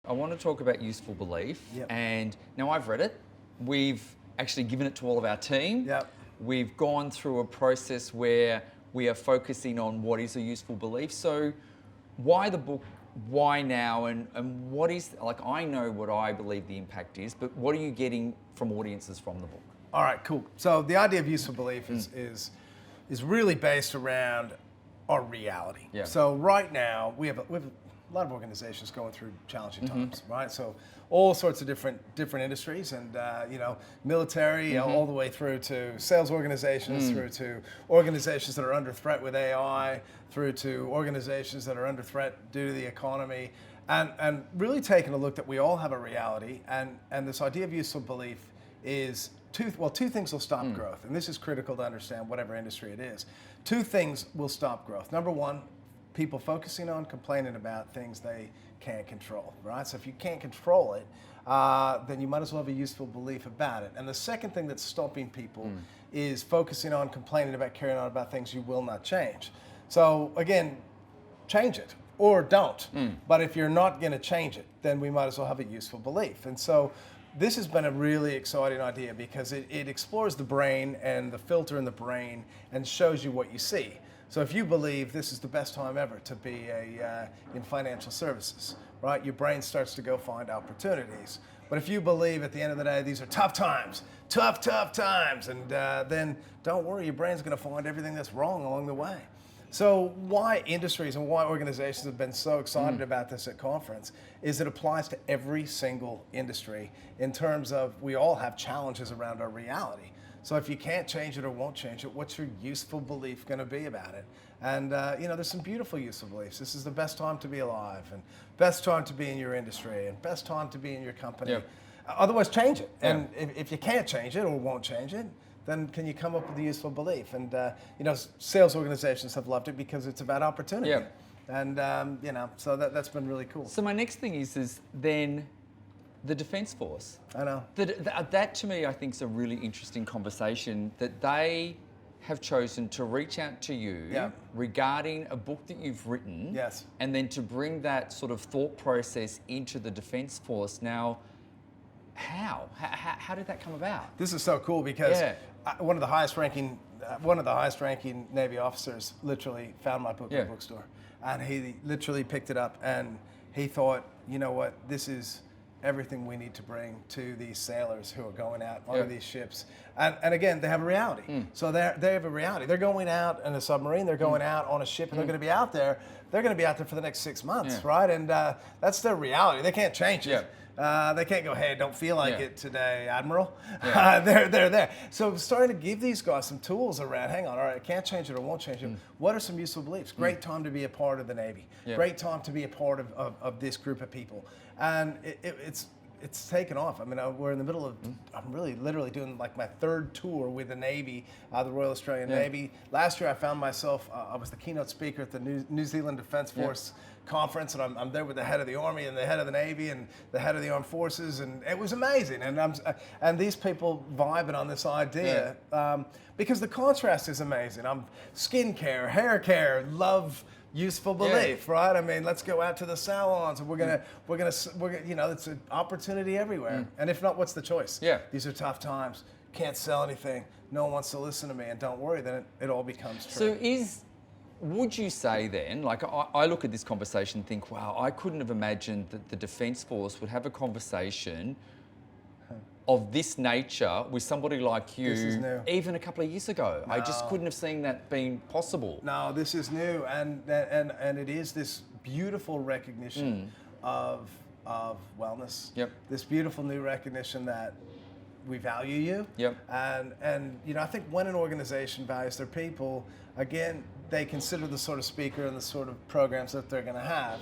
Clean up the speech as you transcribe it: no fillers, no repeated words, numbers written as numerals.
I want to talk about useful belief. Yep. And now I've read it. We've actually given it to all of our team. Yep. We've gone through a process where we are focusing on what is a useful belief. So why the book? Why now? And what is, like, I know what I believe the impact is, but what are you getting from audiences from the book? All right, cool. So the idea of useful belief is really based around our reality. Yeah. So right now we have a lot of organizations going through challenging times, right? So all sorts of different industries, and military, all the way through to sales organizations, through to organizations that are under threat with AI, through to organizations that are under threat due to the economy, and really taking a look that we all have a reality, and this idea of useful belief is two things will stop growth, and this is critical to understand whatever industry it is. Two things will stop growth. Number one, people focusing on complaining about things they can't control, right? So if you can't control it, then you might as well have a useful belief about it. And the second thing that's stopping people is focusing on complaining about, carrying on about things you will not change. So again, change it or don't. But if you're not going to change it, then we might as well have a useful belief. And so this has been a really exciting idea because it explores the brain and the filter in the brain and shows you what you see. So if you believe this is the best time ever to be in financial services, right? Your brain starts to go find opportunities. But if you believe at the end of the day, these are tough times, tough times, and then don't worry, your brain's gonna find everything that's wrong along the way. So why industries and why organizations have been so excited about this at conference is it applies to every single industry in terms of we all have challenges around our reality. So if you can't change it or won't change it, what's your useful belief going to be about it? And there's some beautiful useful beliefs. This is the best time to be alive, and best time to be in your industry, and best time to be in your company. Yep. Otherwise, change it. And if you can't change it or won't change it, then can you come up with a useful belief? And sales organizations have loved it because it's about opportunity. Yep. And so that's been really cool. So my next thing is then the Defence Force. I know. That to me, I think, is a really interesting conversation, that they have chosen to reach out to you regarding a book that you've written. Yes. And then to bring that sort of thought process into the Defence Force. Now, how did that come about? This is so cool because one of the highest ranking Navy officers literally found my book in a bookstore, and he literally picked it up and he thought, you know what, this is everything we need to bring to these sailors who are going out on these ships. And again, they have a reality. So they have a reality. They're going out in a submarine, they're going out on a ship, and they're going to be out there. They're going to be out there for the next 6 months, right? And that's their reality. They can't change it. They can't go, hey, don't feel like it today, Admiral. They're there. So starting to give these guys some tools around, hang on, all right, I can't change it or won't change it. What are some useful beliefs? Great time to be a part of the Navy. Great time to be a part of this group of people. And it's taken off. I mean, we're in the middle of, I'm really literally doing like my third tour with the Navy, the Royal Australian Navy. Last year I found myself, I was the keynote speaker at the New Zealand Defence Force conference, and I'm there with the head of the Army and the head of the Navy and the head of the Armed Forces, and it was amazing. And these people vibing on this idea because the contrast is amazing. Skincare, hair care, love, useful belief, right? I mean, let's go out to the salons, and we're gonna, it's an opportunity everywhere. And if not, what's the choice? These are tough times. Can't sell anything. No one wants to listen to me, and don't worry, then it all becomes true. So would you say then, like I look at this conversation and think, wow, I couldn't have imagined that the Defence Force would have a conversation of this nature with somebody like you even a couple of years ago. No. I just couldn't have seen that being possible. No, this is new, and it is this beautiful recognition of wellness. This beautiful new recognition that we value you. And I think when an organization values their people, again, they consider the sort of speaker and the sort of programs that they're going to have.